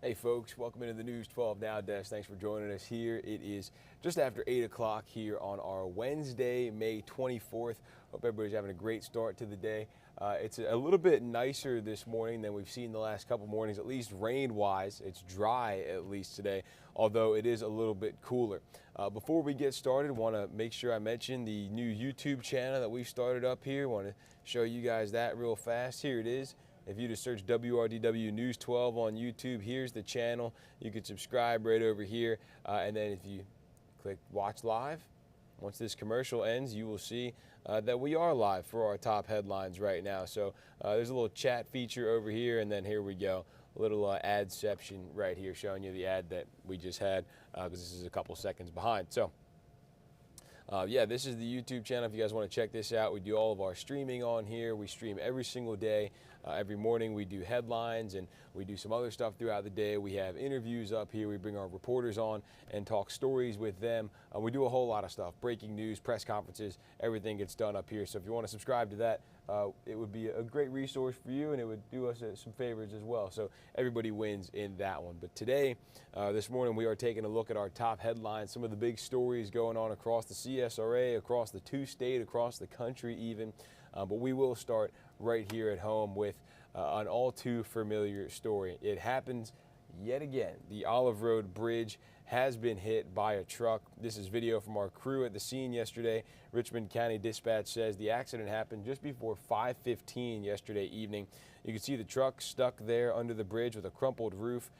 Hey folks, welcome into the News 12 Now Desk. Thanks for joining us here. It is just after 8 o'clock here on our Wednesday, May 24th. Hope everybody's having a great start to the day. It's a little bit nicer this morning than we've seen the last couple mornings, at least rain-wise. It's dry at least today, although it is a little bit cooler. Before we get started, want to make sure I mention the new YouTube channel that we've started up here. Want to show you guys that real fast. Here it is. If you just search WRDW News 12 on YouTube, here's the channel. You can subscribe right over here. And then if you click watch live, once this commercial ends, you will see that we are live for our top headlines right now. So there's a little chat feature over here, and then here we go. A little adception right here showing you the ad that we just had because this is a couple seconds behind. So yeah, this is the YouTube channel. If you guys want to check this out, we do all of our streaming on here. We stream every single day. Every morning we do headlines and we do some other stuff throughout the day. We have interviews up here. We bring our reporters on and talk stories with them. We do a whole lot of stuff, breaking news, press conferences, everything gets done up here. So if you want to subscribe to that, it would be a great resource for you, and it would do us some favors as well. So everybody wins in that one. But today, this morning, we are taking a look at our top headlines, some of the big stories going on across the CSRA, across the two-state, across the country even. But we will start right here at home with an all too familiar story. It happens yet again. The Olive Road Bridge has been hit by a truck. This is video from our crew at the scene yesterday. Richmond County Dispatch says the accident happened just before 5:15 yesterday evening. You can see the truck stuck there under the bridge with a crumpled roof.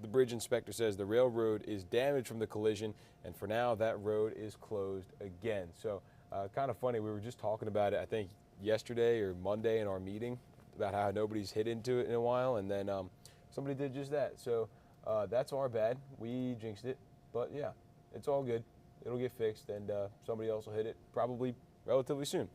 The bridge inspector says the railroad is damaged from the collision, and for now that road is closed again. So kind of funny, we were just talking about it, I think yesterday or Monday in our meeting, about how nobody's hit into it in a while, and then somebody did just that. So that's our bad. We jinxed it, but yeah, it's all good. It'll get fixed, and somebody else will hit it probably relatively soon.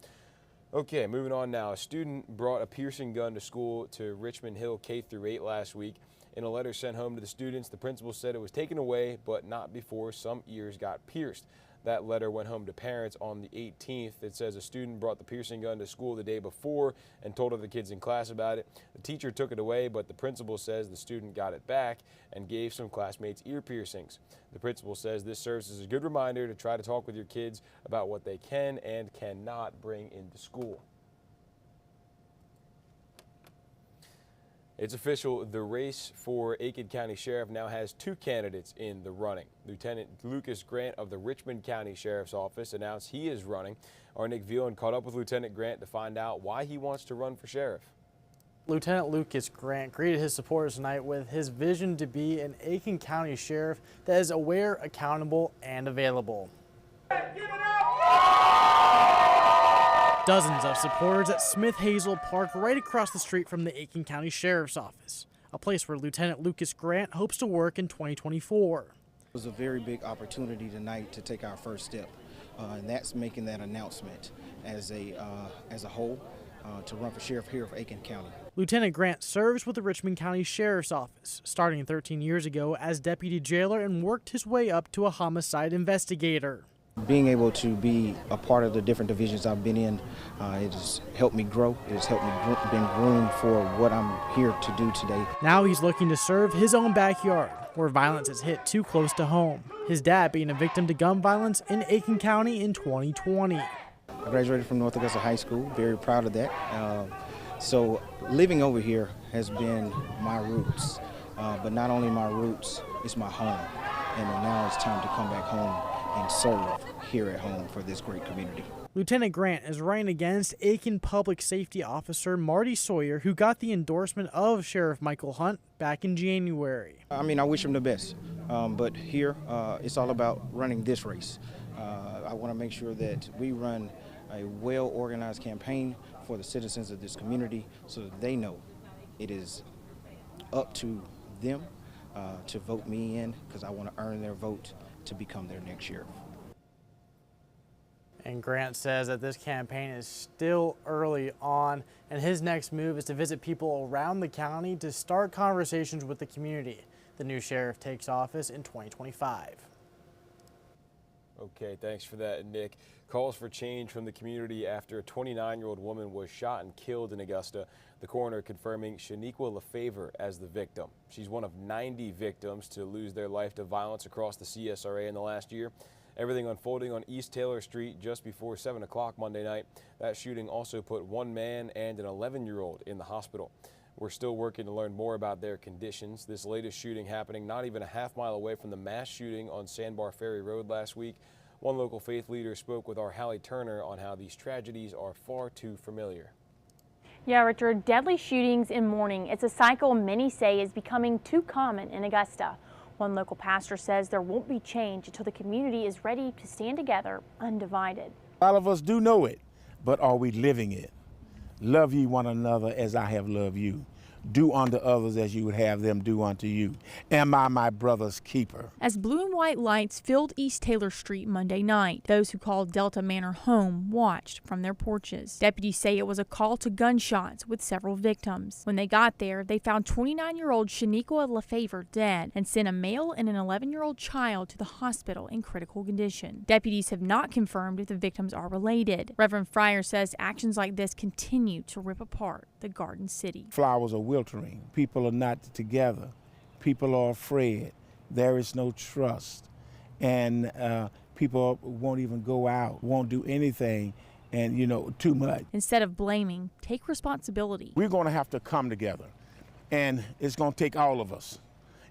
Okay, moving on now. A student brought a piercing gun to school to Richmond Hill K-8 last week. In a letter sent home to the students, the principal said it was taken away, but not before some ears got pierced. That letter went home to parents on the 18th. It says a student brought the piercing gun to school the day before and told other kids in class about it. The teacher took it away, but the principal says the student got it back and gave some classmates ear piercings. The principal says this serves as a good reminder to try to talk with your kids about what they can and cannot bring into school. It's official, the race for Aiken County Sheriff now has two candidates in the running. Lieutenant Lucas Grant of the Richmond County Sheriff's Office announced he is running. Our Nick Veland caught up with Lieutenant Grant to find out why he wants to run for sheriff. Lieutenant Lucas Grant greeted his supporters tonight with his vision to be an Aiken County Sheriff that is aware, accountable, and available. Dozens of supporters at Smith Hazel Park right across the street from the Aiken County Sheriff's Office, a place where Lieutenant Lucas Grant hopes to work in 2024. It was a very big opportunity tonight to take our first step, and that's making that announcement as a whole to run for sheriff here of Aiken County. Lieutenant Grant serves with the Richmond County Sheriff's Office, starting 13 years ago as deputy jailer and worked his way up to a homicide investigator. Being able to be a part of the different divisions I've been in, it has helped me grow. It has helped me been groomed for what I'm here to do today. Now he's looking to serve his own backyard, where violence has hit too close to home. His dad being a victim to gun violence in Aiken County in 2020. I graduated from North Augusta High School, very proud of that. So living over here has been my roots, but not only my roots, it's my home. And now it's time to come back home and serve here at home for this great community. Lieutenant Grant is running against Aiken Public Safety Officer Marty Sawyer, who got the endorsement of Sheriff Michael Hunt back in January. I mean, I wish him the best, but here it's all about running this race. I want to make sure that we run a well-organized campaign for the citizens of this community so that they know it is up to them to vote me in, because I want to earn their vote to become their next sheriff. And Grant says that this campaign is still early on, and his next move is to visit people around the county to start conversations with the community. The new sheriff takes office in 2025. Okay, thanks for that, Nick. Calls for change from the community after a 29-year-old woman was shot and killed in Augusta. The coroner confirming Shaniqua LaFavor as the victim. She's one of 90 victims to lose their life to violence across the CSRA in the last year. Everything unfolding on East Taylor Street just before 7 o'clock Monday night. That shooting also put one man and an 11-year-old in the hospital. We're still working to learn more about their conditions. This latest shooting happening not even a half-mile away from the mass shooting on Sandbar Ferry Road last week. One local faith leader spoke with our Hallie Turner on how these tragedies are far too familiar. Yeah, Richard, deadly shootings in mourning. It's a cycle many say is becoming too common in Augusta. One local pastor says there won't be change until the community is ready to stand together undivided. A lot of us do know it, but are we living it? Love ye one another as I have loved you. Do unto others as you would have them do unto you. Am I my brother's keeper? As blue and white lights filled East Taylor Street Monday night, those who called Delta Manor home watched from their porches. Deputies say it was a call to gunshots with several victims. When they got there, they found 29-year-old Shaniqua LaFavor dead and sent a male and an 11-year-old child to the hospital in critical condition. Deputies have not confirmed if the victims are related. Reverend Fryer says actions like this continue to rip apart the Garden City. Flowers are wilting. People are not together. People are afraid. There is no trust. And people won't even go out, won't do anything, and, too much. Instead of blaming, take responsibility. We're going to have to come together, and it's going to take all of us.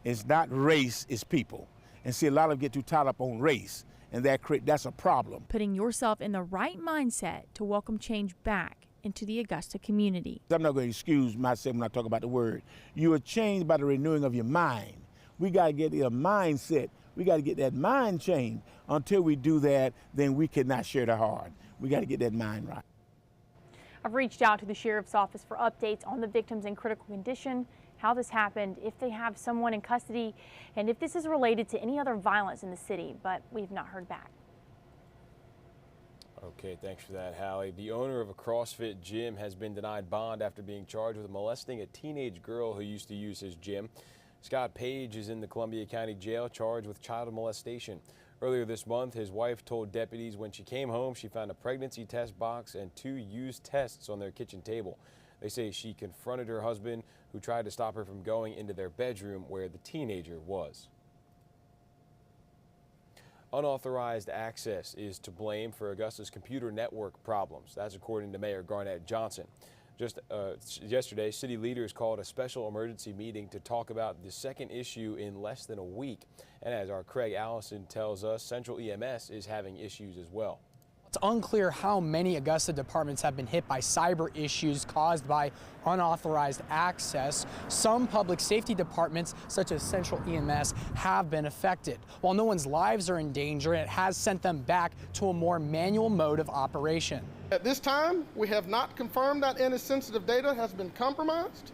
It's not race, it's people. And see, a lot of them get too tied up on race, and that's a problem. Putting yourself in the right mindset to welcome change back into the Augusta community. I'm not going to excuse myself when I talk about the word. You are changed by the renewing of your mind. We got to get a mindset. We got to get that mind changed. Until we do that, then we cannot share the heart. We got to get that mind right. I've reached out to the sheriff's office for updates on the victims in critical condition, how this happened, if they have someone in custody, and if this is related to any other violence in the city, but we've not heard back. Okay, thanks for that, Hallie. The owner of a CrossFit gym has been denied bond after being charged with molesting a teenage girl who used to use his gym. Scott Page is in the Columbia County Jail charged with child molestation. Earlier this month, his wife told deputies when she came home she found a pregnancy test box and 2 used tests on their kitchen table. They say she confronted her husband, who tried to stop her from going into their bedroom where the teenager was. Unauthorized access is to blame for Augusta's computer network problems. That's according to Mayor Garnett Johnson. Just yesterday, city leaders called a special emergency meeting to talk about the second issue in less than a week. And as our Craig Allison tells us, Central EMS is having issues as well. It's unclear how many Augusta departments have been hit by cyber issues caused by unauthorized access. Some public safety departments, such as Central EMS, have been affected. While no one's lives are in danger, it has sent them back to a more manual mode of operation. At this time, we have not confirmed that any sensitive data has been compromised,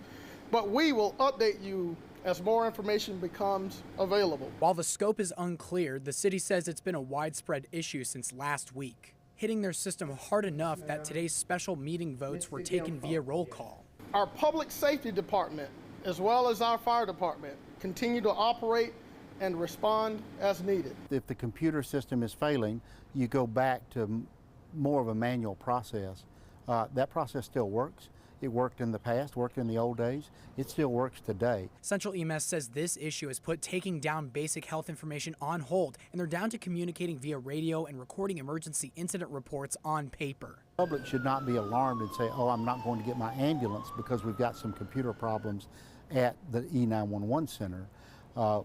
but we will update you as more information becomes available. While the scope is unclear, the city says it's been a widespread issue since last week, hitting their system hard enough that today's special meeting votes were taken via roll call. Our public safety department, as well as our fire department, continue to operate and respond as needed. If the computer system is failing, you go back to more of a manual process. That process still works. It worked in the past, worked in the old days. It still works today. Central EMS says this issue has put taking down basic health information on hold, and they're down to communicating via radio and recording emergency incident reports on paper. The public should not be alarmed and say, oh, I'm not going to get my ambulance because we've got some computer problems at the E911 center.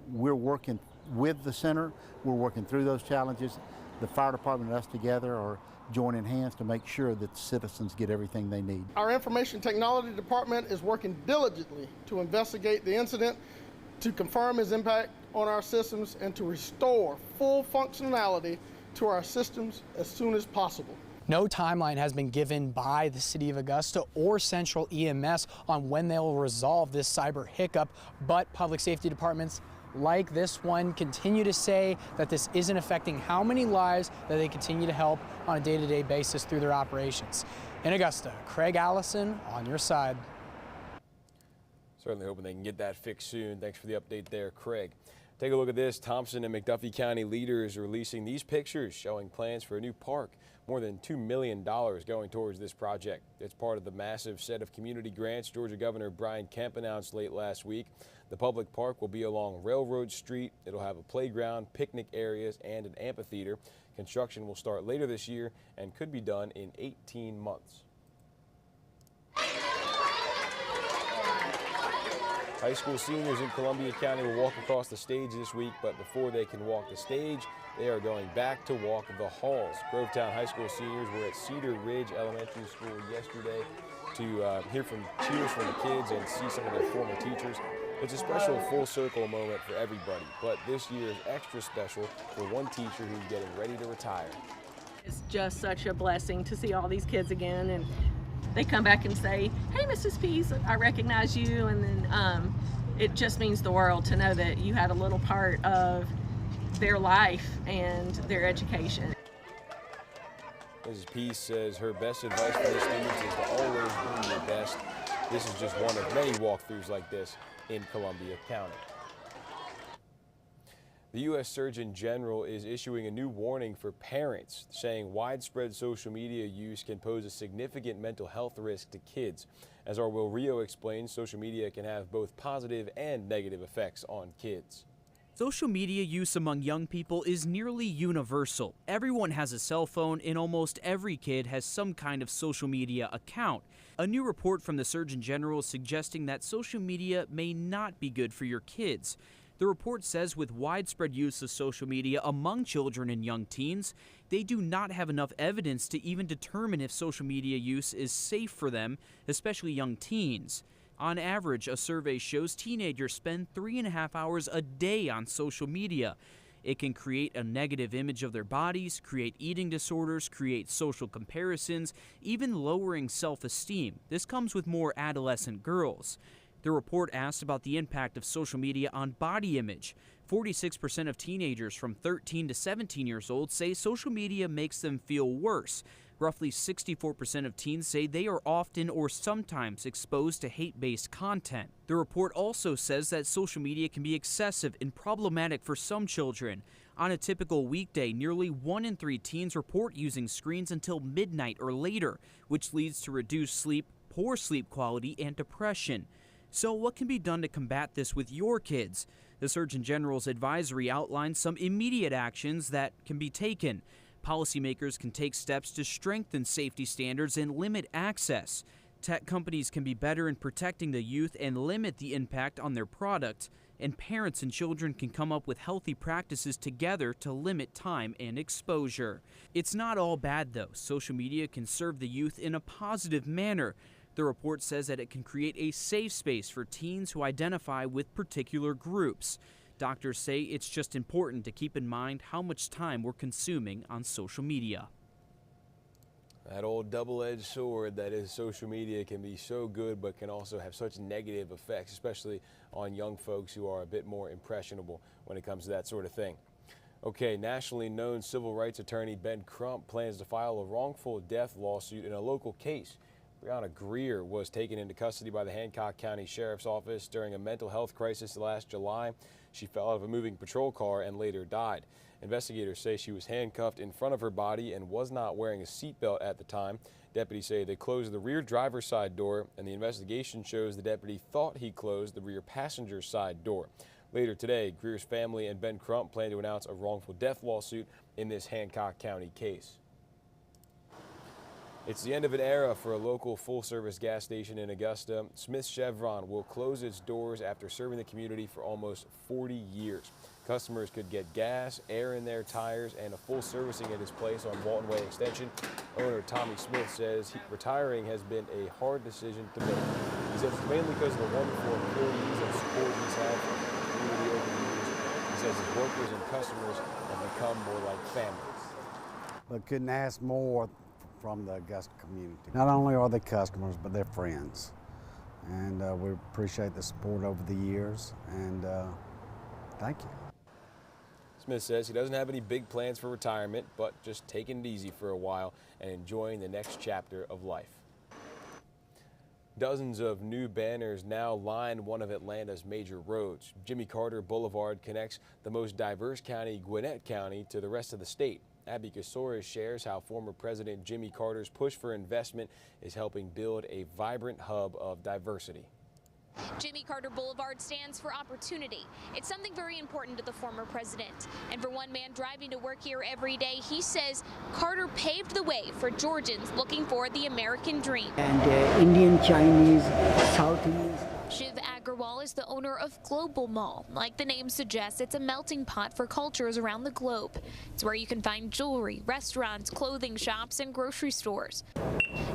We're working with the center. We're working through those challenges. The fire department and us together are joining hands to make sure that citizens get everything they need. Our information technology department is working diligently to investigate the incident, to confirm its impact on our systems, and to restore full functionality to our systems as soon as possible. No timeline has been given by the City of Augusta or Central EMS on when they'll resolve this cyber hiccup, but public safety departments like this one continue to say that this isn't affecting how many lives that they continue to help on a day-to-day basis through their operations. In Augusta, Craig Allison on your side. Certainly hoping they can get that fixed soon. Thanks for the update there, Craig. Take a look at this. Thompson and McDuffie County leaders are releasing these pictures showing plans for a new park. More than $2 million going towards this project. It's part of the massive set of community grants Georgia Governor Brian Kemp announced late last week. The public park will be along Railroad Street. It'll have a playground, picnic areas, and an amphitheater. Construction will start later this year and could be done in 18 months. High school seniors in Columbia County will walk across the stage this week, but before they can walk the stage, they are going back to walk the halls. Grovetown High School seniors were at Cedar Ridge Elementary School yesterday to hear from cheers from the kids and see some of their former teachers. It's a special full circle moment for everybody, but this year is extra special for one teacher who's getting ready to retire. It's just such a blessing to see all these kids again, and they come back and say, "Hey, Mrs. Peace, I recognize you," and then it just means the world to know that you had a little part of their life and their education. Mrs. Peace says her best advice for the students is to always do your best. This is just one of many walkthroughs like this in Columbia County. The U.S. Surgeon General is issuing a new warning for parents, saying widespread social media use can pose a significant mental health risk to kids. As our Will Rio explains, social media can have both positive and negative effects on kids. Social media use among young people is nearly universal. Everyone has a cell phone, and almost every kid has some kind of social media account. A new report from the Surgeon General is suggesting that social media may not be good for your kids. The report says with widespread use of social media among children and young teens, they do not have enough evidence to even determine if social media use is safe for them, especially young teens. On average, a survey shows teenagers spend 3.5 hours a day on social media. It can create a negative image of their bodies, create eating disorders, create social comparisons, even lowering self-esteem. This comes with more adolescent girls. The report asked about the impact of social media on body image. 46% of teenagers from 13 to 17 years old say social media makes them feel worse. Roughly 64% of teens say they are often or sometimes exposed to hate-based content. The report also says that social media can be excessive and problematic for some children. On a typical weekday, nearly 1 in 3 teens report using screens until midnight or later, which leads to reduced sleep, poor sleep quality, and depression. So what can be done to combat this with your kids? The Surgeon General's advisory outlines some immediate actions that can be taken. Policymakers can take steps to strengthen safety standards and limit access. Tech companies can be better in protecting the youth and limit the impact on their product. And parents and children can come up with healthy practices together to limit time and exposure. It's not all bad, though. Social media can serve the youth in a positive manner. The report says that it can create a safe space for teens who identify with particular groups. Doctors say it's just important to keep in mind how much time we're consuming on social media. That old double-edged sword that is social media can be so good but can also have such negative effects, especially on young folks who are a bit more impressionable when it comes to that sort of thing. Okay, nationally known civil rights attorney Ben Crump plans to file a wrongful death lawsuit in a local case. Brianna Greer was taken into custody by the Hancock County Sheriff's Office during a mental health crisis last July. She fell out of a moving patrol car and later died. Investigators say she was handcuffed in front of her body and was not wearing a seatbelt at the time. Deputies say they closed the rear driver's side door, and the investigation shows the deputy thought he closed the rear passenger side door. Later today, Greer's family and Ben Crump plan to announce a wrongful death lawsuit in this Hancock County case. It's the end of an era for a local full-service gas station in Augusta. Smith Chevron will close its doors after serving the community for almost 40 years. Customers could get gas, air in their tires, and a full servicing at his place on Walton Way Extension. Owner Tommy Smith says retiring has been a hard decision to make. He says it's mainly because of the wonderful employees and support he's had from the community over the years. He says his workers and customers have become more like families. But couldn't ask more from the Augusta community. Not only are they customers, but they're friends. And we appreciate the support over the years, and thank you. Smith says he doesn't have any big plans for retirement, but just taking it easy for a while and enjoying the next chapter of life. Dozens of new banners now line one of Atlanta's major roads. Jimmy Carter Boulevard connects the most diverse county, Gwinnett County, to the rest of the state. Abby Casores shares how former President Jimmy Carter's push for investment is helping build a vibrant hub of diversity. Jimmy Carter Boulevard stands for opportunity. It's something very important to the former president. And for one man driving to work here every day, he says Carter paved the way for Georgians looking for the American dream. And Indian, Chinese, Southeast. Shiv Agrawal is the owner of Global Mall. Like the name suggests, it's a melting pot for cultures around the globe. It's where you can find jewelry, restaurants, clothing shops, and grocery stores.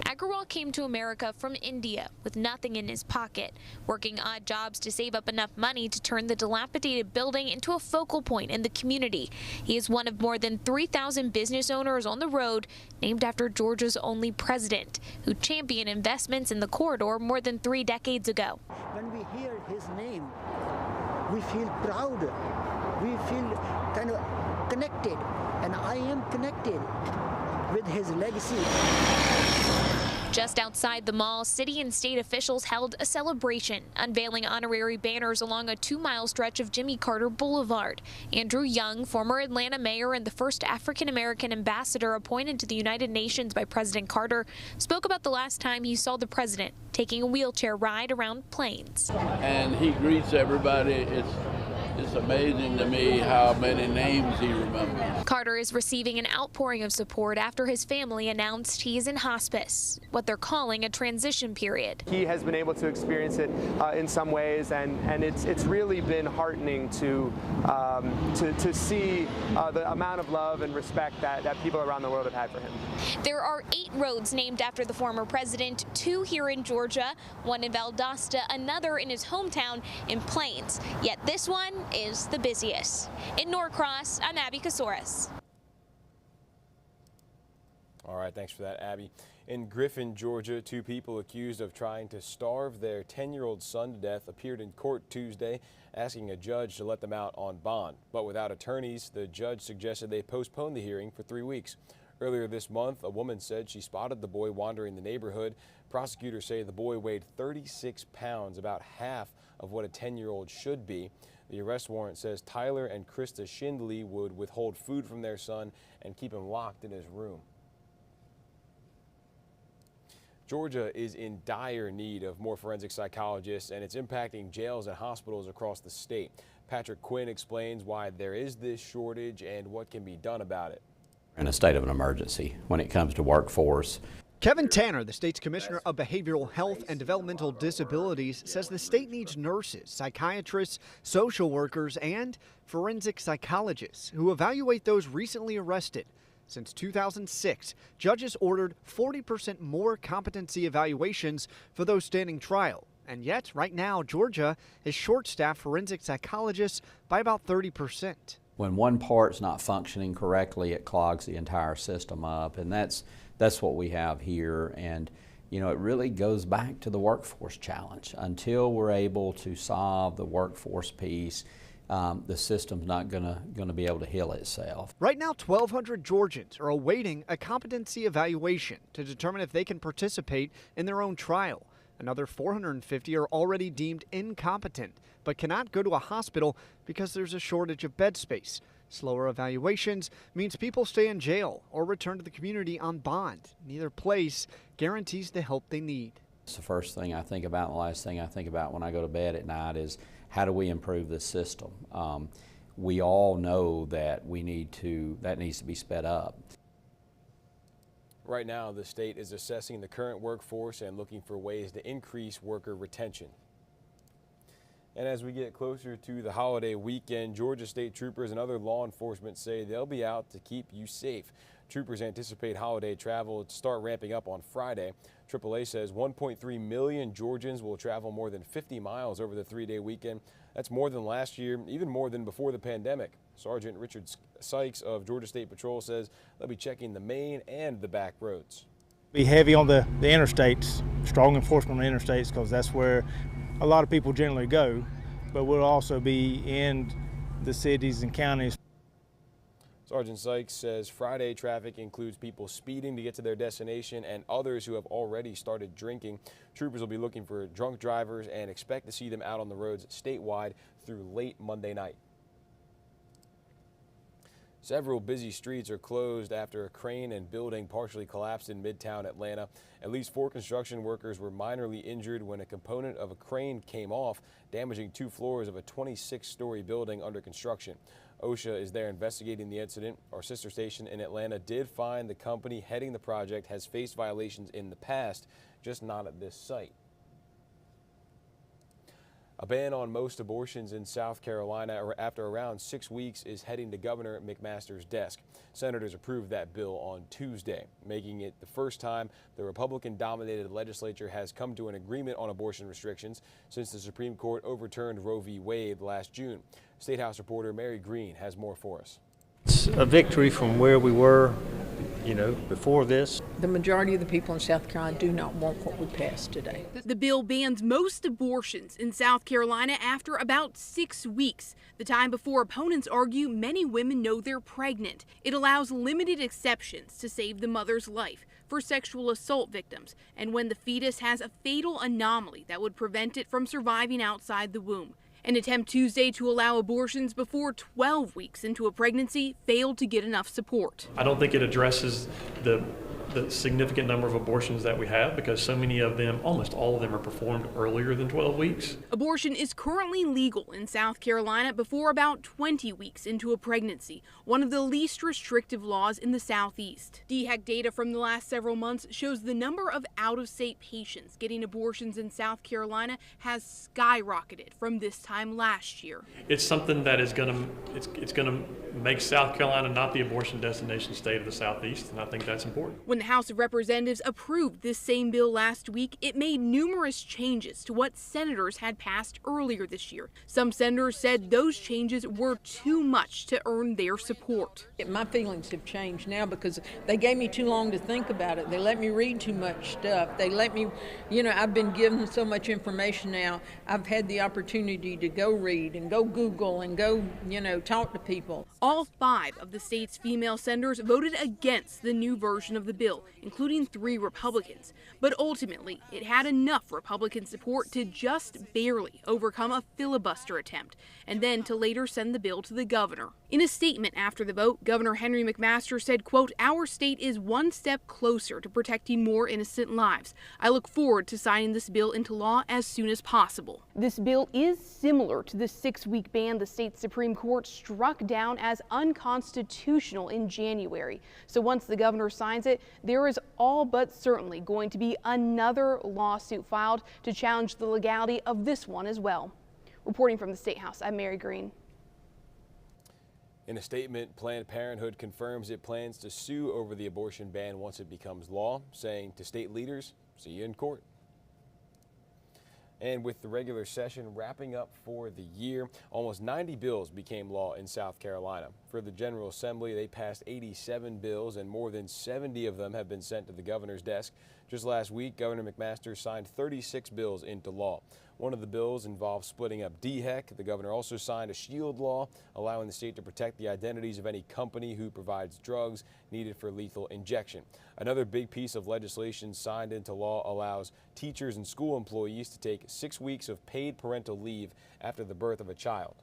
Agrawal came to America from India with nothing in his pocket, working odd jobs to save up enough money to turn the dilapidated building into a focal point in the community. He is one of more than 3,000 business owners on the road, named after Georgia's only president, who championed investments in the corridor more than 3 decades ago. When we hear his name, we feel proud. We feel kind of connected, and I am connected with his legacy. Just outside the mall, city and state officials held a celebration, unveiling honorary banners along a 2-mile stretch of Jimmy Carter Boulevard. Andrew Young, former Atlanta mayor and the first African-American ambassador appointed to the United Nations by President Carter, spoke about the last time he saw the president taking a wheelchair ride around Plains. And he greets everybody. It's amazing to me how many names he remembers. Carter is receiving an outpouring of support after his family announced he is in hospice, what they're calling a transition period. He has been able to experience it in some ways, and it's really been heartening to see the amount of love and respect that people around the world have had for him. There are 8 roads named after the former president, 2 here in Georgia, one in Valdosta, another in his hometown in Plains. Yet this one is the busiest. In Norcross, I'm Abby Casores. All right, thanks for that, Abby. In Griffin, Georgia, 2 people accused of trying to starve their 10-year-old son to death appeared in court Tuesday, asking a judge to let them out on bond. But without attorneys, the judge suggested they postpone the hearing for 3 weeks. Earlier this month, a woman said she spotted the boy wandering the neighborhood. Prosecutors say the boy weighed 36 pounds, about half of what a 10-year-old should be. The arrest warrant says Tyler and Krista Shindley would withhold food from their son and keep him locked in his room. Georgia is in dire need of more forensic psychologists, and it's impacting jails and hospitals across the state. Patrick Quinn explains why there is this shortage and what can be done about it. In a state of an emergency when it comes to workforce. Kevin Tanner, the state's commissioner of behavioral health and developmental disabilities, says the state needs nurses, psychiatrists, social workers, and forensic psychologists who evaluate those recently arrested. Since 2006, judges ordered 40% more competency evaluations for those standing trial. And yet, right now, Georgia is short-staffed forensic psychologists by about 30%. When one part's not functioning correctly, it clogs the entire system up, and that's what we have here. And you know, it really goes back to the workforce challenge. Until we're able to solve the workforce piece, the system's not gonna be able to heal itself. Right now, 1,200 Georgians are awaiting a competency evaluation to determine if they can participate in their own trial. Another 450 are already deemed incompetent, but cannot go to a hospital because there's a shortage of bed space. Slower evaluations means people stay in jail or return to the community on bond. Neither place guarantees the help they need. It's the first thing I think about, and the last thing I think about when I go to bed at night is how do we improve this system? We all know that that needs to be sped up. Right now, the state is assessing the current workforce and looking for ways to increase worker retention. And as we get closer to the holiday weekend, Georgia State Troopers and other law enforcement say they'll be out to keep you safe. Troopers anticipate holiday travel to start ramping up on Friday. AAA says 1.3 million Georgians will travel more than 50 miles over the 3-day weekend. That's more than last year, even more than before the pandemic. Sergeant Richard Sykes of Georgia State Patrol says they'll be checking the main and the back roads. Be heavy on the interstates, strong enforcement on the interstates, because that's where a lot of people generally go, but we'll also be in the cities and counties. Sergeant Sykes says Friday traffic includes people speeding to get to their destination and others who have already started drinking. Troopers will be looking for drunk drivers and expect to see them out on the roads statewide through late Monday night. Several busy streets are closed after a crane and building partially collapsed in Midtown Atlanta. At least 4 construction workers were minorly injured when a component of a crane came off, damaging 2 floors of a 26-story building under construction. OSHA is there investigating the incident. Our sister station in Atlanta did find the company heading the project has faced violations in the past, just not at this site. A ban on most abortions in South Carolina after around 6 weeks is heading to Governor McMaster's desk. Senators approved that bill on Tuesday, making it the first time the Republican-dominated legislature has come to an agreement on abortion restrictions since the Supreme Court overturned Roe v. Wade last June. State House reporter Mary Green has more for us. It's a victory from where we were, before this. The majority of the people in South Carolina do not want what we passed today. The bill bans most abortions in South Carolina after about 6 weeks, the time before opponents argue many women know they're pregnant. It allows limited exceptions to save the mother's life for sexual assault victims and when the fetus has a fatal anomaly that would prevent it from surviving outside the womb. An attempt Tuesday to allow abortions before 12 weeks into a pregnancy failed to get enough support. I don't think it addresses the significant number of abortions that we have because so many of them, almost all of them, are performed earlier than 12 weeks. Abortion is currently legal in South Carolina before about 20 weeks into a pregnancy, one of the least restrictive laws in the Southeast. DHEC data from the last several months shows the number of out-of-state patients getting abortions in South Carolina has skyrocketed from this time last year. It's something that is going to make South Carolina not the abortion destination state of the Southeast, and I think that's important. When the House of Representatives approved this same bill last week, it made numerous changes to what senators had passed earlier this year. Some senators said those changes were too much to earn their support. My feelings have changed now because they gave me too long to think about it. They let me read too much stuff. They let me, I've been given so much information now. I've had the opportunity to go read and go Google and go, talk to people. All 5 of the state's female senators voted against the new version of the bill, including 3 Republicans. But ultimately, it had enough Republican support to just barely overcome a filibuster attempt, and then to later send the bill to the governor. In a statement after the vote, Governor Henry McMaster said, quote, "Our state is one step closer to protecting more innocent lives. I look forward to signing this bill into law as soon as possible." This bill is similar to the 6-week ban the state Supreme Court struck down as unconstitutional in January. So once the governor signs it, there is all but certainly going to be another lawsuit filed to challenge the legality of this one as well. Reporting from the State House, I'm Mary Green. In a statement, Planned Parenthood confirms it plans to sue over the abortion ban once it becomes law, saying to state leaders, "See you in court." And with the regular session wrapping up for the year, almost 90 bills became law in South Carolina. For the General Assembly, they passed 87 bills, and more than 70 of them have been sent to the governor's desk. Just last week, Governor McMaster signed 36 bills into law. One of the bills involves splitting up DHEC. The governor also signed a shield law, allowing the state to protect the identities of any company who provides drugs needed for lethal injection. Another big piece of legislation signed into law allows teachers and school employees to take 6 weeks of paid parental leave after the birth of a child.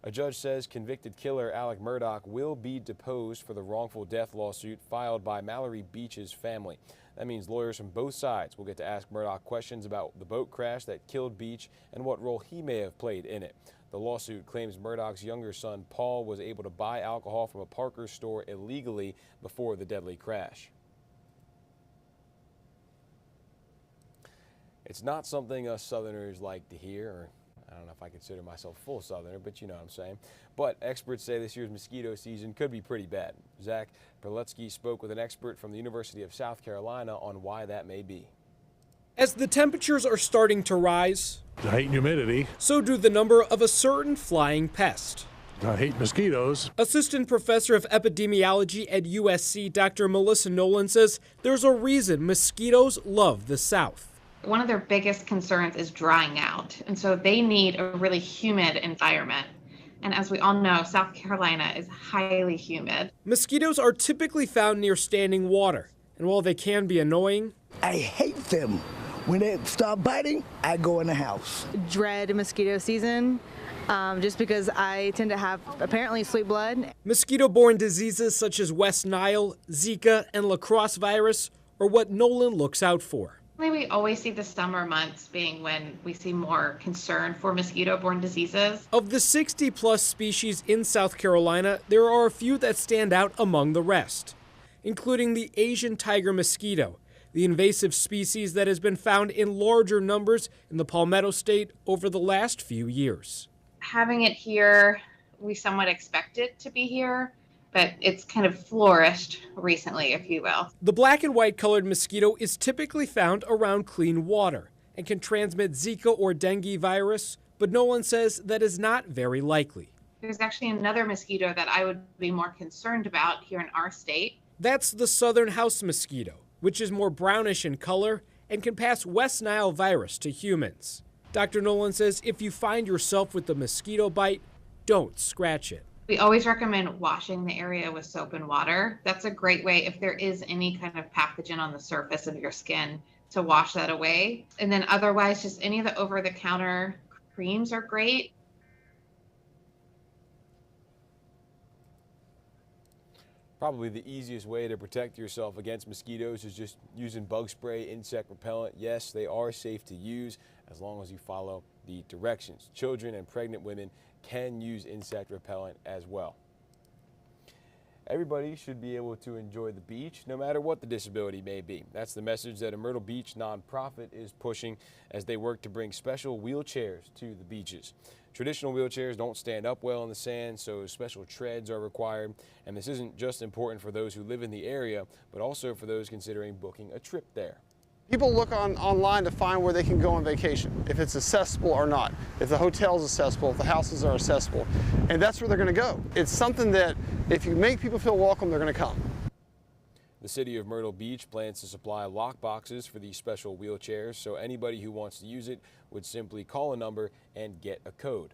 A judge says convicted killer Alec Murdaugh will be deposed for the wrongful death lawsuit filed by Mallory Beach's family. That means lawyers from both sides will get to ask Murdaugh questions about the boat crash that killed Beach and what role he may have played in it. The lawsuit claims Murdaugh's younger son, Paul, was able to buy alcohol from a Parker store illegally before the deadly crash. It's not something us Southerners like to hear, or I don't know if I consider myself full Southerner, but you know what I'm saying. But experts say this year's mosquito season could be pretty bad. Zach Perletsky spoke with an expert from the University of South Carolina on why that may be. As the temperatures are starting to rise, I hate humidity. So do the number of a certain flying pest. I hate mosquitoes. Assistant Professor of Epidemiology at USC, Dr. Melissa Nolan, says there's a reason mosquitoes love the South. One of their biggest concerns is drying out, and so they need a really humid environment. And as we all know, South Carolina is highly humid. Mosquitoes are typically found near standing water, and while they can be annoying, I hate them. When they start biting, I go in the house. Dread mosquito season, just because I tend to have apparently sweet blood. Mosquito-borne diseases such as West Nile, Zika, and La Crosse virus are what Nolan looks out for. We always see the summer months being when we see more concern for mosquito-borne diseases. Of the 60-plus species in South Carolina, there are a few that stand out among the rest, including the Asian tiger mosquito, the invasive species that has been found in larger numbers in the Palmetto State over the last few years. Having it here, we somewhat expect it to be here, but it's kind of flourished recently, if you will. The black and white colored mosquito is typically found around clean water and can transmit Zika or dengue virus, but Nolan says that is not very likely. There's actually another mosquito that I would be more concerned about here in our state. That's the southern house mosquito, which is more brownish in color and can pass West Nile virus to humans. Dr. Nolan says if you find yourself with a mosquito bite, don't scratch it. We always recommend washing the area with soap and water. That's a great way if there is any kind of pathogen on the surface of your skin to wash that away. And then otherwise, just any of the over-the-counter creams are great. Probably the easiest way to protect yourself against mosquitoes is just using bug spray, insect repellent. Yes, they are safe to use as long as you follow the directions. Children and pregnant women can use insect repellent as well. Everybody should be able to enjoy the beach no matter what the disability may be. That's the message that a Myrtle Beach nonprofit is pushing as they work to bring special wheelchairs to the beaches. Traditional wheelchairs don't stand up well in the sand, so special treads are required. And this isn't just important for those who live in the area, but also for those considering booking a trip there. People look online to find where they can go on vacation, if it's accessible or not, if the hotel's accessible, if the houses are accessible, and that's where they're going to go. It's something that if you make people feel welcome, they're going to come. The city of Myrtle Beach plans to supply lock boxes for these special wheelchairs, so anybody who wants to use it would simply call a number and get a code.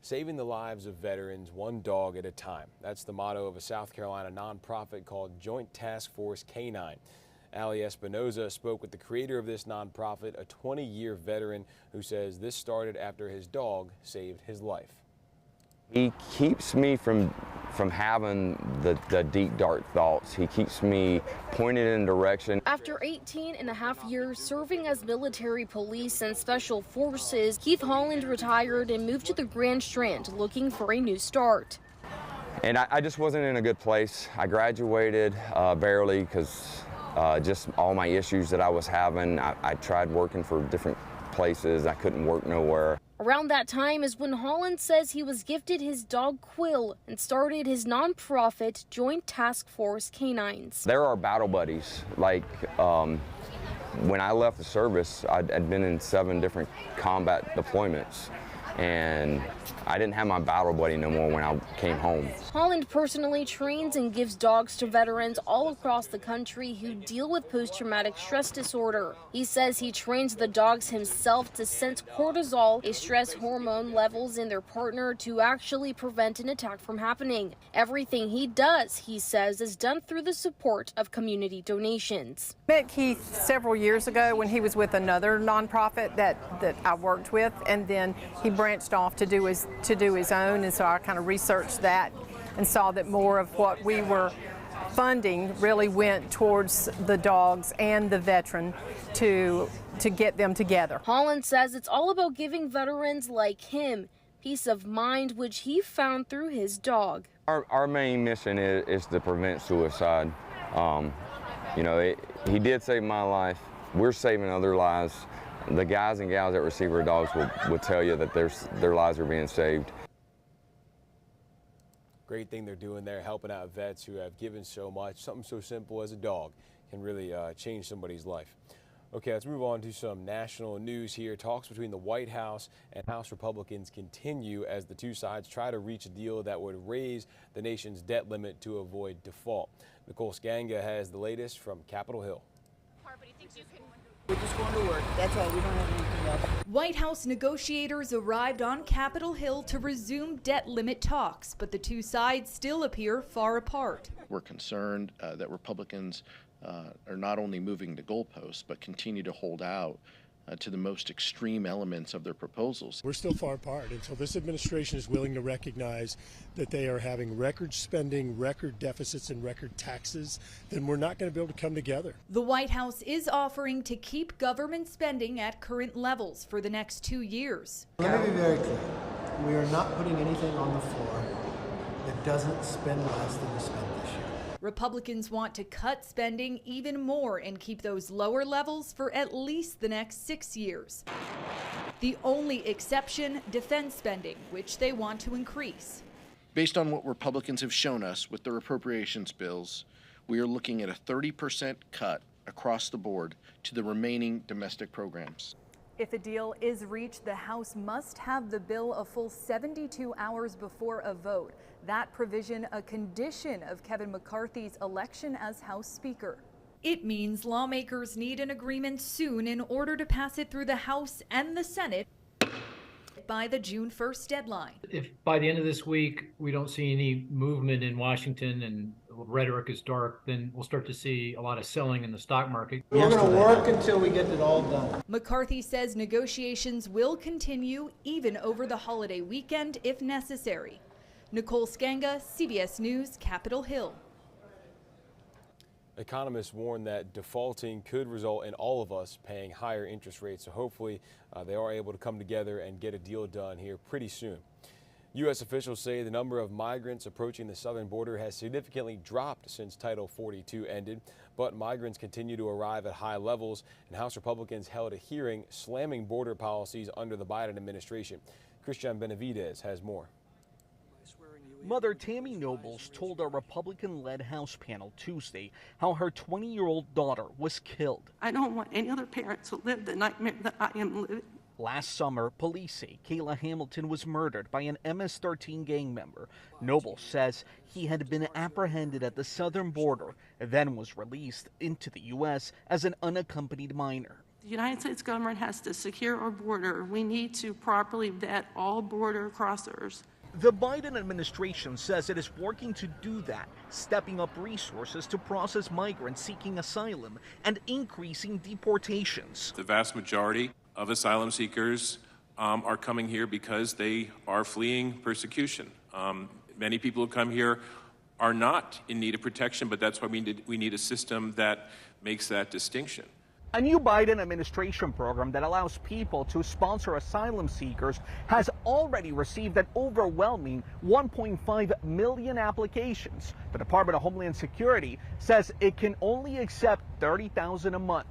Saving the lives of veterans one dog at a time. That's the motto of a South Carolina nonprofit called Joint Task Force Canine. Ali Espinoza spoke with the creator of this nonprofit, a 20-year veteran who says this started after his dog saved his life. He keeps me from having the deep, dark thoughts. He keeps me pointed in direction. After 18 and a half years serving as military police and special forces, Keith Holland retired and moved to the Grand Strand looking for a new start. And I just wasn't in a good place. I graduated barely because just all my issues that I was having. I tried working for different places. I couldn't work nowhere. Around that time is when Holland says he was gifted his dog Quill and started his nonprofit Joint Task Force Canines. There are battle buddies. Like when I left the service, I'd been in 7 different combat deployments, and I didn't have my battle buddy no more when I came home. Holland personally trains and gives dogs to veterans all across the country who deal with post-traumatic stress disorder. He says he trains the dogs himself to sense cortisol, a stress hormone, levels in their partner to actually prevent an attack from happening. Everything he does, he says, is done through the support of community donations. I met Keith several years ago when he was with another nonprofit that I worked with, and then he branched off to do his own, and so I kind of researched that and saw that more of what we were funding really went towards the dogs and the veteran to get them together. Holland says it's all about giving veterans like him peace of mind, which he found through his dog. Our main mission is to prevent suicide. You know, he did save my life. We're saving other lives. The guys and gals that receive our dogs will tell you that their lives are being saved. Great thing they're doing there, helping out vets who have given so much. Something so simple as a dog can really change somebody's life. Okay, let's move on to some national news here. Talks between the White House and House Republicans continue as the two sides try to reach a deal that would raise the nation's debt limit to avoid default. Nicole Skanga has the latest from Capitol Hill. We're just going to work. That's all. We don't have anything else. White House negotiators arrived on Capitol Hill to resume debt limit talks, but the two sides still appear far apart. We're concerned that Republicans are not only moving the goalposts, but continue to hold out to the most extreme elements of their proposals. We're still far apart until this administration is willing to recognize that they are having record spending, record deficits, and record taxes. Then we're not going to be able to come together. The White House is offering to keep government spending at current levels for the next 2 years. Let me be very clear. We are not putting anything on the floor that doesn't spend less than we spent this year. Republicans want to cut spending even more and keep those lower levels for at least the next 6 years. The only exception, defense spending, which they want to increase. Based on what Republicans have shown us with their appropriations bills, we are looking at a 30% cut across the board to the remaining domestic programs. If a deal is reached, the House must have the bill a full 72 hours before a vote. That provision a condition of Kevin McCarthy's election as House Speaker. It means lawmakers need an agreement soon in order to pass it through the House and the Senate by the June 1st deadline. If by the end of this week we don't see any movement in Washington and rhetoric is dark, then we'll start to see a lot of selling in the stock market. We're going to work until we get it all done. McCarthy says negotiations will continue even over the holiday weekend if necessary. Nicole Skanga, CBS News, Capitol Hill. Economists warn that defaulting could result in all of us paying higher interest rates, so hopefully they are able to come together and get a deal done here pretty soon. U.S. officials say the number of migrants approaching the southern border has significantly dropped since Title 42 ended, but migrants continue to arrive at high levels, and House Republicans held a hearing slamming border policies under the Biden administration. Christian Benavidez has more. Mother Tammy Nobles told a Republican-led House panel Tuesday how her 20-year-old daughter was killed. I don't want any other parent to live the nightmare that I am living. Last summer, police say Kayla Hamilton was murdered by an MS-13 gang member. Nobles says he had been apprehended at the southern border and then was released into the U.S. as an unaccompanied minor. The United States government has to secure our border. We need to properly vet all border crossers. The Biden administration says it is working to do that, stepping up resources to process migrants seeking asylum and increasing deportations. The vast majority of asylum seekers are coming here because they are fleeing persecution. Many people who come here are not in need of protection, but that's why we need a system that makes that distinction. A new Biden administration program that allows people to sponsor asylum seekers has already received an overwhelming 1.5 million applications. The Department of Homeland Security says it can only accept 30,000 a month.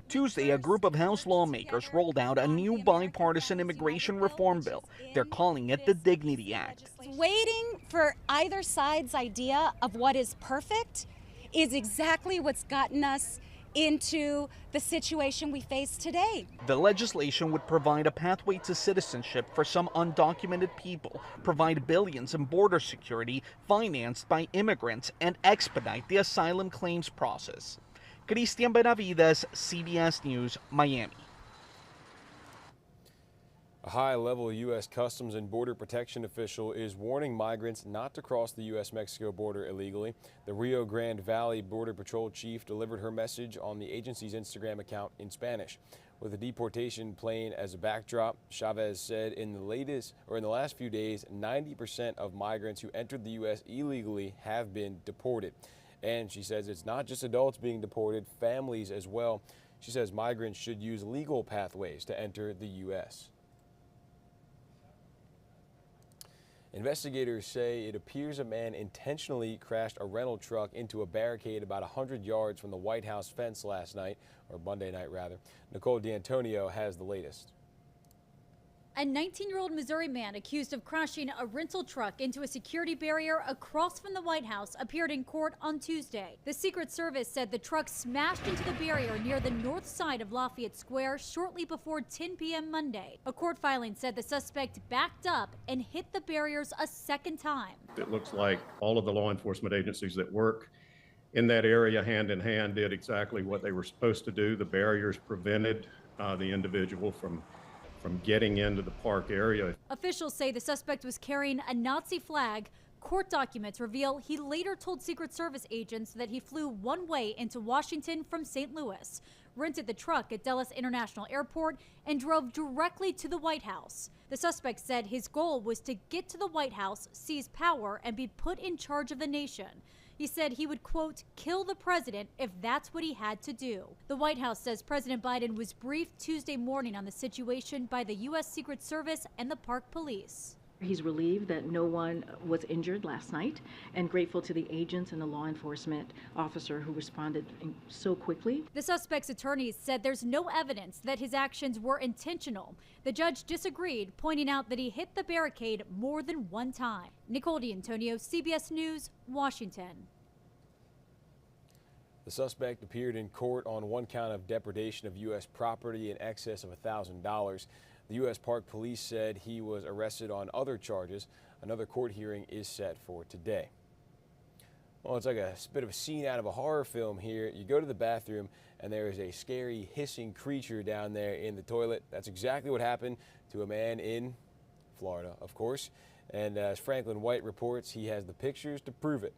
Tuesday, a group of House lawmakers rolled out a new bipartisan immigration reform bill. They're calling it the Dignity Act. Waiting for either side's idea of what is perfect is exactly what's gotten us into the situation we face today. The legislation would provide a pathway to citizenship for some undocumented people, provide billions in border security financed by immigrants, and expedite the asylum claims process. Christian Benavidez, CBS News, Miami. A high-level U.S. Customs and Border Protection official is warning migrants not to cross the U.S.-Mexico border illegally. The Rio Grande Valley Border Patrol chief delivered her message on the agency's Instagram account in Spanish. With the deportation playing as a backdrop, Chavez said in the last few days, 90% of migrants who entered the U.S. illegally have been deported. And she says it's not just adults being deported, families as well. She says migrants should use legal pathways to enter the U.S. Investigators say it appears a man intentionally crashed a rental truck into a barricade about 100 yards from the White House fence last night, or Monday night rather. Nicole D'Antonio has the latest. A 19-year-old Missouri man accused of crashing a rental truck into a security barrier across from the White House appeared in court on Tuesday. The Secret Service said the truck smashed into the barrier near the north side of Lafayette Square shortly before 10 p.m. Monday. A court filing said the suspect backed up and hit the barriers a second time. It looks like all of the law enforcement agencies that work in that area hand in hand did exactly what they were supposed to do. The barriers prevented the individual from getting into the park area. Officials say the suspect was carrying a Nazi flag. Court documents reveal he later told Secret Service agents that he flew one way into Washington from St. Louis, rented the truck at Dulles International Airport, and drove directly to the White House. The suspect said his goal was to get to the White House, seize power, and be put in charge of the nation. He said he would, quote, kill the president if that's what he had to do. The White House says President Biden was briefed Tuesday morning on the situation by the U.S. Secret Service and the park police. He's relieved that no one was injured last night and grateful to the agents and the law enforcement officer who responded so quickly. The suspect's attorneys said there's no evidence that his actions were intentional. The judge disagreed, pointing out that he hit the barricade more than one time. Nicole D'Antonio, CBS News, Washington. The suspect appeared in court on one count of depredation of U.S. property in excess of $1,000. The U.S. Park Police said he was arrested on other charges. Another court hearing is set for today. Well, it's like a bit of a scene out of a horror film here. You go to the bathroom and there is a scary hissing creature down there in the toilet. That's exactly what happened to a man in Florida, of course. And as Franklin White reports, he has the pictures to prove it.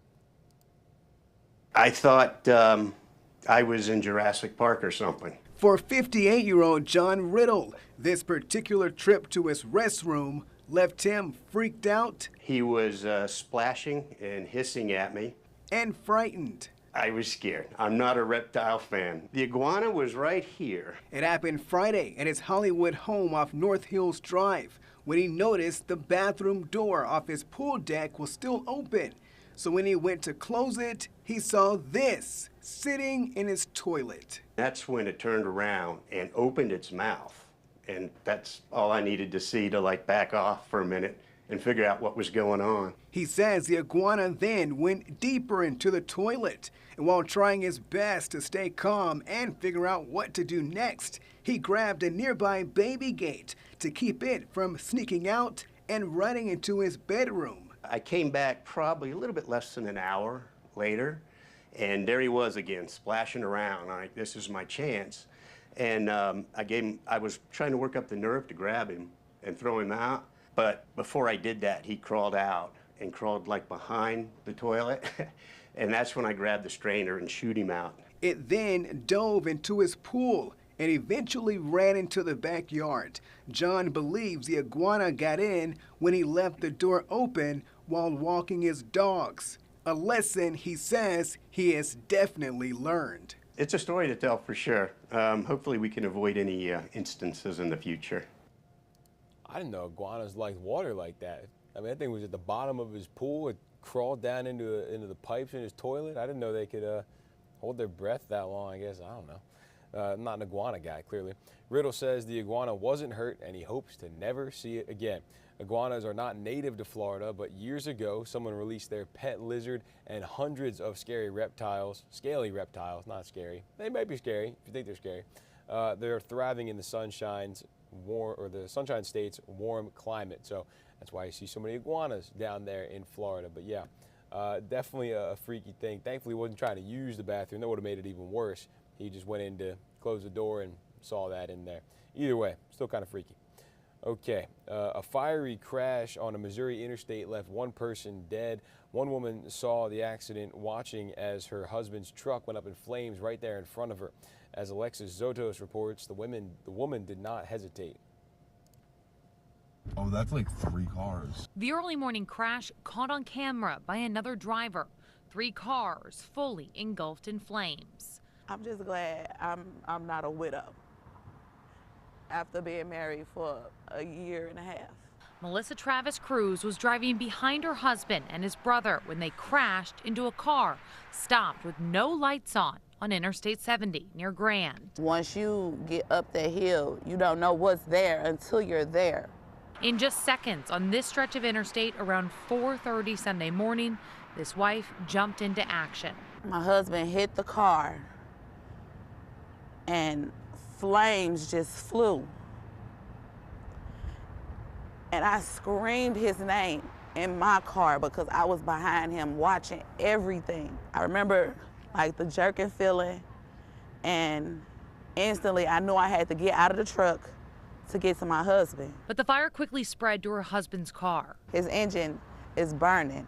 I thought I was in Jurassic Park or something. For 58-year-old John Riddle, this particular trip to his restroom left him freaked out. He was splashing and hissing at me. And frightened. I was scared. I'm not a reptile fan. The iguana was right here. It happened Friday at his Hollywood home off North Hills Drive when he noticed the bathroom door off his pool deck was still open. So when he went to close it, he saw this sitting in his toilet. That's when it turned around and opened its mouth. And that's all I needed to see to like back off for a minute and figure out what was going on. He says the iguana then went deeper into the toilet. And while trying his best to stay calm and figure out what to do next, he grabbed a nearby baby gate to keep it from sneaking out and running into his bedroom. I came back probably a little bit less than an hour later, and there he was again, splashing around. This is my chance. And I was trying to work up the nerve to grab him and throw him out. But before I did that, he crawled out and crawled like behind the toilet. And that's when I grabbed the strainer and shooed him out. It then dove into his pool and eventually ran into the backyard. John believes the iguana got in when he left the door open while walking his dogs. A lesson he says he has definitely learned. It's a story to tell for sure. Hopefully we can avoid any instances in the future. I didn't know iguanas liked water like that. I mean, that thing was at the bottom of his pool. It crawled down into the pipes in his toilet. I didn't know they could hold their breath that long, I guess. I don't know. I'm not an iguana guy, clearly. Riddle says the iguana wasn't hurt and he hopes to never see it again. Iguanas are not native to Florida, but years ago, someone released their pet lizard and hundreds of scaly reptiles, not scary. They might be scary if you think they're scary. They're thriving in the Sunshine State's warm climate. So that's why you see so many iguanas down there in Florida. But yeah, definitely a freaky thing. Thankfully, he wasn't trying to use the bathroom. That would have made it even worse. He just went in to close the door and saw that in there. Either way, still kind of freaky. Okay, a fiery crash on a Missouri interstate left one person dead. One woman saw the accident watching as her husband's truck went up in flames right there in front of her. As Alexis Zotos reports, the woman did not hesitate. Oh, that's like 3 cars. The early morning crash caught on camera by another driver. 3 cars fully engulfed in flames. I'm just glad I'm not a widow after being married for a year and a half. Melissa Travis Cruz was driving behind her husband and his brother when they crashed into a car stopped with no lights on Interstate 70 near Grand. Once you get up the hill, you don't know what's there until you're there. In just seconds on this stretch of interstate around 4:30 Sunday morning, this wife jumped into action. My husband hit the car and flames just flew. And I screamed his name in my car because I was behind him watching everything. I remember like the jerking feeling, and instantly I knew I had to get out of the truck to get to my husband. But the fire quickly spread to her husband's car. His engine is burning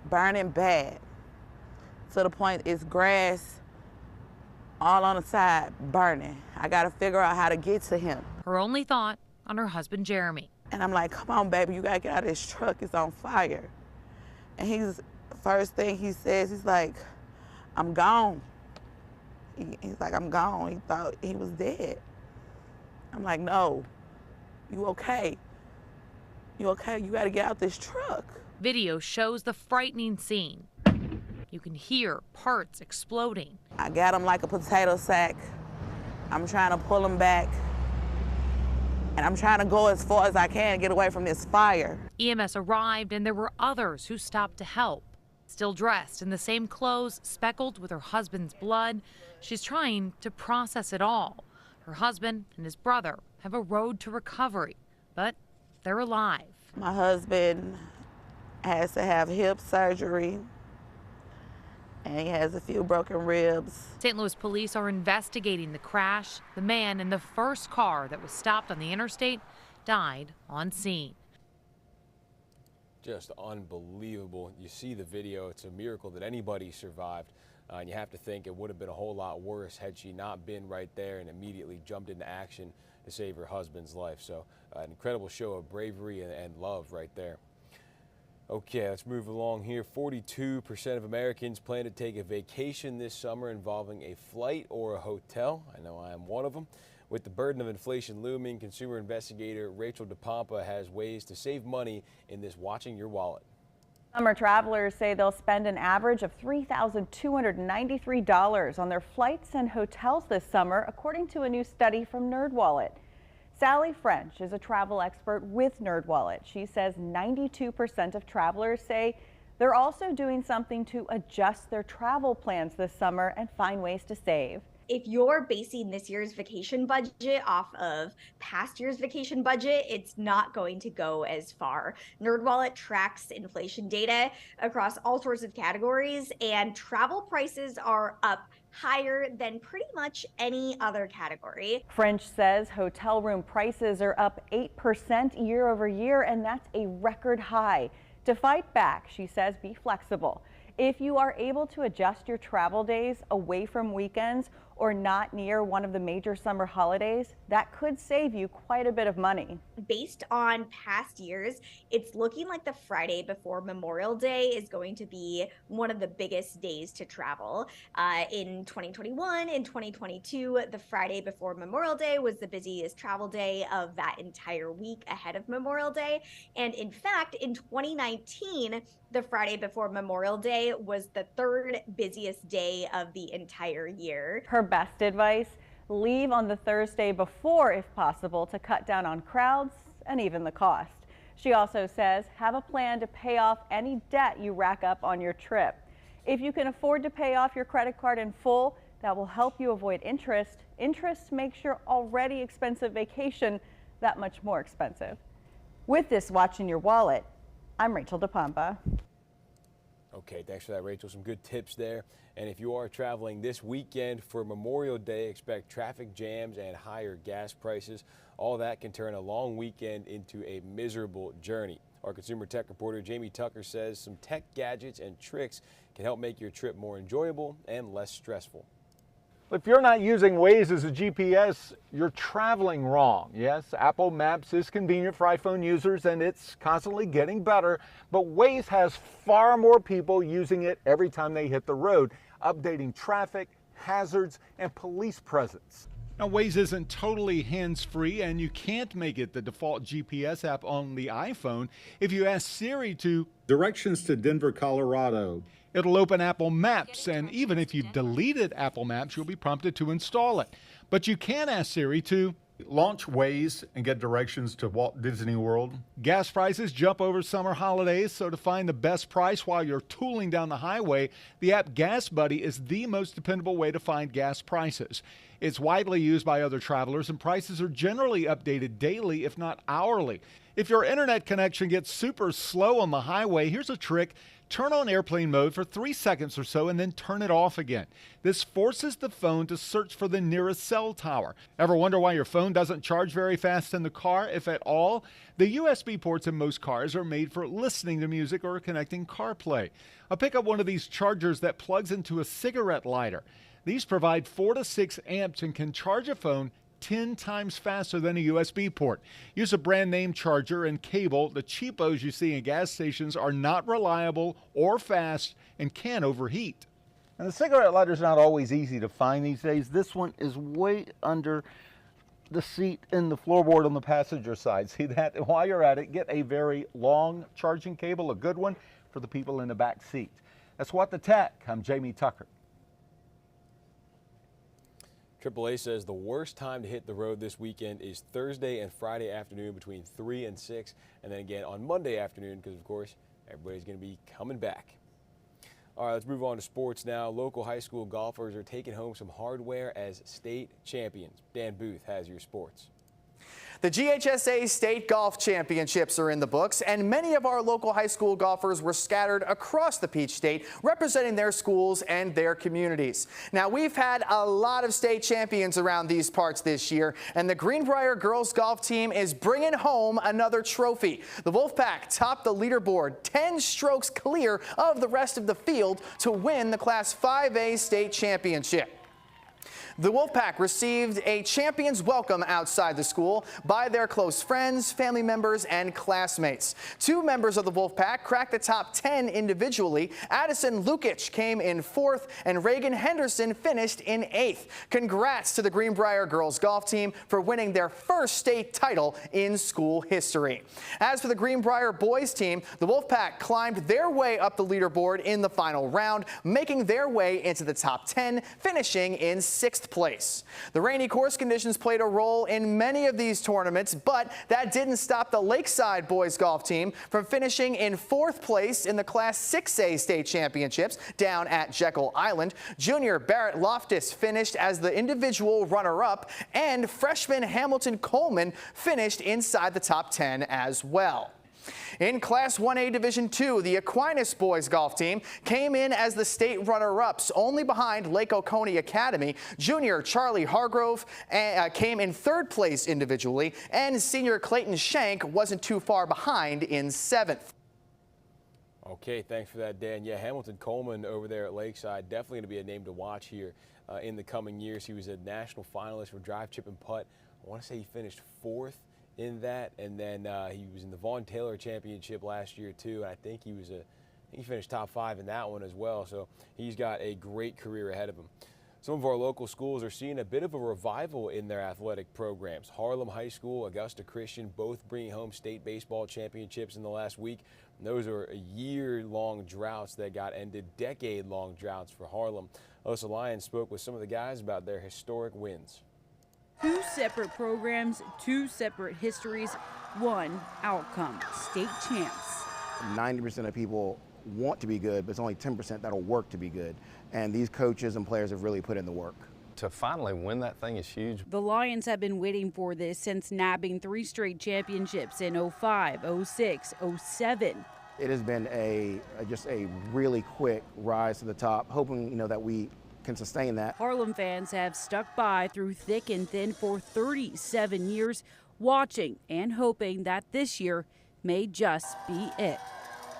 bad, to the point it's grass all on the side burning. I gotta figure out how to get to him. Her only thought on her husband, Jeremy. And I'm like, come on, baby, you gotta get out of this truck, it's on fire. And first thing he says, he's like, I'm gone. He's like, I'm gone. He thought he was dead. I'm like, no, you okay? You okay? You gotta get out this truck. Video shows the frightening scene. You can hear parts exploding. I got him like a potato sack. I'm trying to pull him back. And I'm trying to go as far as I can to get away from this fire. EMS arrived and there were others who stopped to help. Still dressed in the same clothes, speckled with her husband's blood, she's trying to process it all. Her husband and his brother have a road to recovery, but they're alive. My husband has to have hip surgery, and he has a few broken ribs. St. Louis police are investigating the crash. The man in the first car that was stopped on the interstate died on scene. Just unbelievable. You see the video. It's a miracle that anybody survived. And you have to think it would have been a whole lot worse had she not been right there and immediately jumped into action to save her husband's life. So an incredible show of bravery and love right there. Okay, let's move along here. 42% of Americans plan to take a vacation this summer involving a flight or a hotel. I know I am one of them. With the burden of inflation looming, consumer investigator Rachel DePompa has ways to save money in this Watching Your Wallet. Summer travelers say they'll spend an average of $3,293 on their flights and hotels this summer, according to a new study from NerdWallet. Sally French is a travel expert with NerdWallet. She says 92% of travelers say they're also doing something to adjust their travel plans this summer and find ways to save. If you're basing this year's vacation budget off of past year's vacation budget, it's not going to go as far. NerdWallet tracks inflation data across all sorts of categories, and travel prices are up higher than pretty much any other category. French says hotel room prices are up 8% year over year, and that's a record high. To fight back, she says, be flexible. If you are able to adjust your travel days away from weekends or not near one of the major summer holidays, that could save you quite a bit of money. Based on past years, it's looking like the Friday before Memorial Day is going to be one of the biggest days to travel. In 2021 and 2022, the Friday before Memorial Day was the busiest travel day of that entire week ahead of Memorial Day. And in fact, in 2019, the Friday before Memorial Day was the third busiest day of the entire year. Her best advice, leave on the Thursday before if possible to cut down on crowds and even the cost. She also says have a plan to pay off any debt you rack up on your trip. If you can afford to pay off your credit card in full, that will help you avoid interest. Interest makes your already expensive vacation that much more expensive. With this Watching Your Wallet, I'm Rachel DePompa. Okay, thanks for that, Rachel. Some good tips there. And if you are traveling this weekend for Memorial Day, expect traffic jams and higher gas prices. All that can turn a long weekend into a miserable journey. Our consumer tech reporter Jamie Tucker says some tech gadgets and tricks can help make your trip more enjoyable and less stressful. If you're not using Waze as a GPS, you're traveling wrong. Yes, Apple Maps is convenient for iPhone users and it's constantly getting better, but Waze has far more people using it every time they hit the road, updating traffic, hazards, and police presence. Now, Waze isn't totally hands-free, and you can't make it the default GPS app on the iPhone. If you ask Siri to directions to Denver, Colorado, it'll open Apple Maps, and even if you've deleted Apple Maps, you'll be prompted to install it. But you can ask Siri to launch Waze and get directions to Walt Disney World. Gas prices jump over summer holidays, so to find the best price while you're tooling down the highway, the app Gas Buddy is the most dependable way to find gas prices. It's widely used by other travelers, and prices are generally updated daily, if not hourly. If your internet connection gets super slow on the highway, here's a trick. Turn on airplane mode for 3 seconds or so and then turn it off again. This forces the phone to search for the nearest cell tower. Ever wonder why your phone doesn't charge very fast in the car, if at all? The USB ports in most cars are made for listening to music or connecting CarPlay. I'll pick up one of these chargers that plugs into a cigarette lighter. These provide 4 to 6 amps and can charge a phone 10 times faster than a USB port. Use a brand name charger and cable. The cheapos you see in gas stations are not reliable or fast and can overheat. And the cigarette lighter is not always easy to find these days. This one is way under the seat in the floorboard on the passenger side. See that? While you're at it, get a very long charging cable, a good one for the people in the back seat. That's What the Tech. I'm Jamie Tucker. AAA says the worst time to hit the road this weekend is Thursday and Friday afternoon between 3 and 6, and then again on Monday afternoon because, of course, everybody's going to be coming back. All right, let's move on to sports now. Local high school golfers are taking home some hardware as state champions. Dan Booth has your sports. The GHSA State Golf Championships are in the books, and many of our local high school golfers were scattered across the Peach State, representing their schools and their communities. Now, we've had a lot of state champions around these parts this year, and the Greenbrier girls golf team is bringing home another trophy. The Wolfpack topped the leaderboard 10 strokes clear of the rest of the field to win the Class 5A state championship. The Wolfpack received a champion's welcome outside the school by their close friends, family members, and classmates. 2 members of the Wolfpack cracked the top 10 individually. Addison Lukic came in 4th, and Reagan Henderson finished in 8th. Congrats to the Greenbrier girls golf team for winning their first state title in school history. As for the Greenbrier boys team, the Wolfpack climbed their way up the leaderboard in the final round, making their way into the top 10, finishing in 6th place. The rainy course conditions played a role in many of these tournaments, but that didn't stop the Lakeside boys golf team from finishing in 4th place in the Class 6A state championships down at Jekyll Island. Junior Barrett Loftus finished as the individual runner-up, and freshman Hamilton Coleman finished inside the top 10 as well. In Class 1A Division II, the Aquinas boys golf team came in as the state runner-ups, only behind Lake Oconee Academy. Junior Charlie Hargrove came in 3rd place individually, and senior Clayton Shank wasn't too far behind in 7th. Okay, thanks for that, Dan. Yeah, Hamilton Coleman over there at Lakeside, definitely going to be a name to watch here in the coming years. He was a national finalist for drive, chip, and putt. I want to say he finished 4th in that, and then he was in the Vaughn Taylor Championship last year too, and I think he finished top 5 in that one as well, so he's got a great career ahead of him. Some of our local schools are seeing a bit of a revival in their athletic programs. Harlem High School, Augusta Christian, both bringing home state baseball championships in the last week. And those are year-long droughts that got ended, decade-long droughts for Harlem. Osa Lyons spoke with some of the guys about their historic wins. 2 separate programs, 2 separate histories, 1 outcome, state champs. 90% of people want to be good, but it's only 10% that'll work to be good. And these coaches and players have really put in the work. To finally win that thing is huge. The Lions have been waiting for this since nabbing 3 straight championships in 05, 06, 07. It has been just a really quick rise to the top, hoping that we can sustain that. Harlem fans have stuck by through thick and thin for 37 years, watching and hoping that this year may just be it.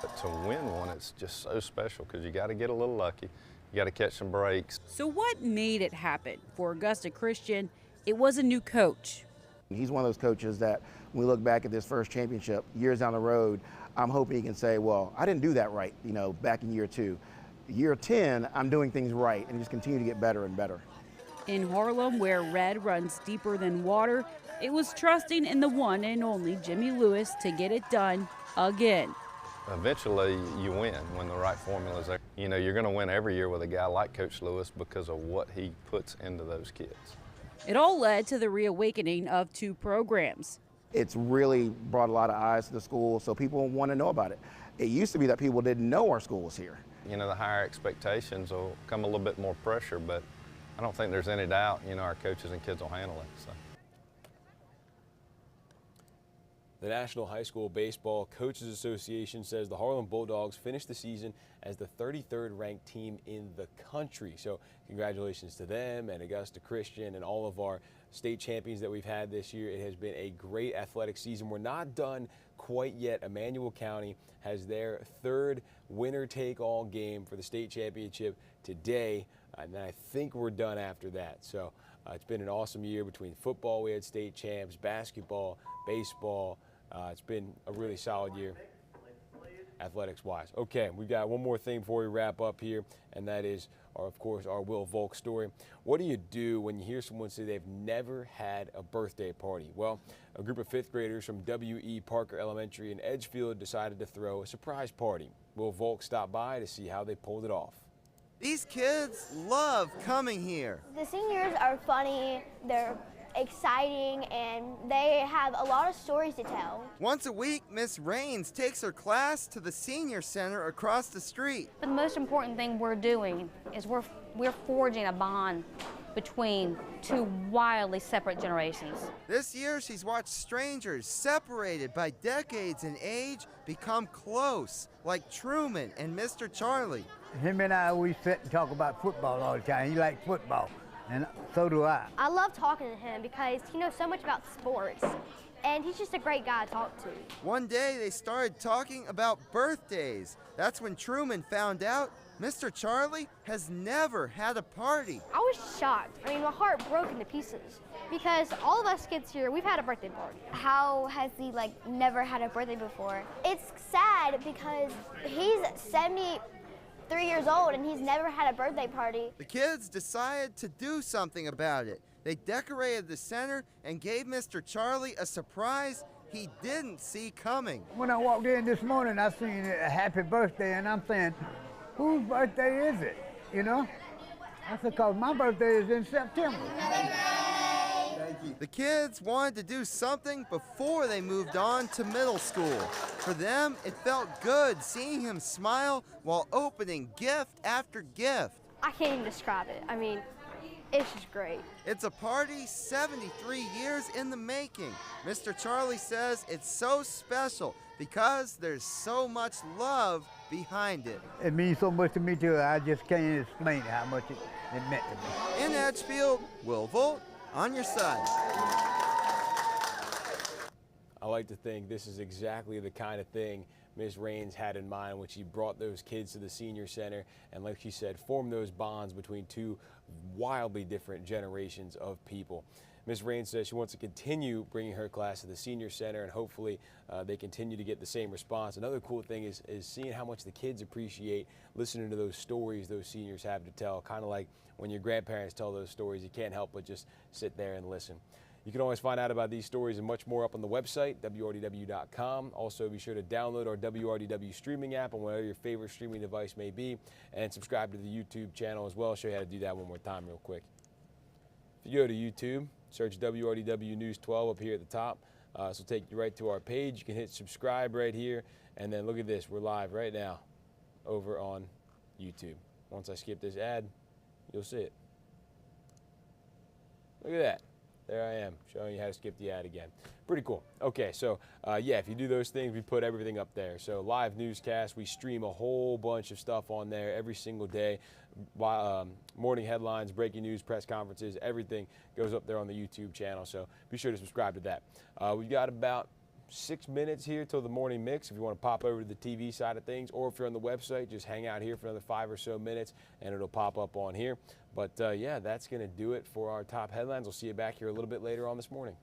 But to win one, it's just so special because you got to get a little lucky. You got to catch some breaks. So what made it happen? For Augusta Christian, it was a new coach. He's one of those coaches that when we look back at this first championship years down the road, I'm hoping he can say, well, I didn't do that right, back in year 2. Year 10, I'm doing things right and just continue to get better and better. In Harlem, where red runs deeper than water, it was trusting in the one and only Jimmy Lewis to get it done again. Eventually, you win when the right formula is there. You're going to win every year with a guy like Coach Lewis because of what he puts into those kids. It all led to the reawakening of 2 programs. It's really brought a lot of eyes to the school, so people want to know about it. It used to be that people didn't know our school was here. The higher expectations will come a little bit more pressure, but I don't think there's any doubt, our coaches and kids will handle it. So. The National High School Baseball Coaches Association says the Harlem Bulldogs finished the season as the 33rd ranked team in the country. So congratulations to them and Augusta Christian and all of our state champions that we've had this year. It has been a great athletic season. We're not done quite yet. Emmanuel County has their third winner-take-all game for the state championship today, and I think we're done after that. So it's been an awesome year between football. We had state champs, basketball, baseball. It's been a really solid year athletics-wise. Okay, we've got one more thing before we wrap up here, and that is, of course, our Will Volk story. What do you do when you hear someone say they've never had a birthday party? Well, a group of fifth graders from W.E. Parker Elementary in Edgefield decided to throw a surprise party. Will Volk stopped by to see how they pulled it off. These kids love coming here. The seniors are funny, they're exciting, and they have a lot of stories to tell. Once a week, Miss Raines takes her class to the senior center across the street. The most important thing we're doing is we're forging a bond between two wildly separate generations. This year, she's watched strangers separated by decades in age become close, like Truman and Mr. Charlie. Him and I, we sit and talk about football all the time. He likes football, and so do I. I love talking to him because he knows so much about sports, and he's just a great guy to talk to. One day, they started talking about birthdays. That's when Truman found out Mr. Charlie has never had a party. I was shocked. I mean, my heart broke into pieces because all of us kids here, we've had a birthday party. How has he never had a birthday before? It's sad because he's 73 years old and he's never had a birthday party. The kids decided to do something about it. They decorated the center and gave Mr. Charlie a surprise he didn't see coming. When I walked in this morning, I seen a happy birthday, and I'm saying, whose birthday is it? You know? I said, because my birthday is in September. The kids wanted to do something before they moved on to middle school. For them, it felt good seeing him smile while opening gift after gift. I can't even describe it. I mean, it's just great. It's a party 73 years in the making. Mr. Charlie says it's so special because there's so much love behind it. It means so much to me, too. I just can't explain how much it meant to me. In Edgefield, Will Volk on your side. I like to think this is exactly the kind of thing Ms. Raines had in mind when she brought those kids to the senior center and, like she said, formed those bonds between two wildly different generations of people. Ms. Raines says she wants to continue bringing her class to the senior center, and hopefully they continue to get the same response. Another cool thing is seeing how much the kids appreciate listening to those stories those seniors have to tell, kind of like when your grandparents tell those stories. You can't help but just sit there and listen. You can always find out about these stories and much more up on the website, WRDW.com. Also, be sure to download our WRDW streaming app on whatever your favorite streaming device may be, and subscribe to the YouTube channel as well. I'll show you how to do that one more time real quick. If you go to YouTube, search WRDW News 12 up here at the top. This will take you right to our page. You can hit subscribe right here, and then look at this. We're live right now over on YouTube. Once I skip this ad, you'll see it. Look at that. There I am, showing you how to skip the ad again. Pretty cool. Okay, so yeah, if you do those things, we put everything up there. So live newscast, we stream a whole bunch of stuff on there every single day. Morning headlines, breaking news, press conferences, everything goes up there on the YouTube channel. So be sure to subscribe to that. We've got about 6 minutes here till the morning mix if you want to pop over to the TV side of things, or if you're on the website, just hang out here for another 5 or so minutes and it'll pop up on here. But yeah, that's going to do it for our top headlines. We'll see you back here a little bit later on this morning.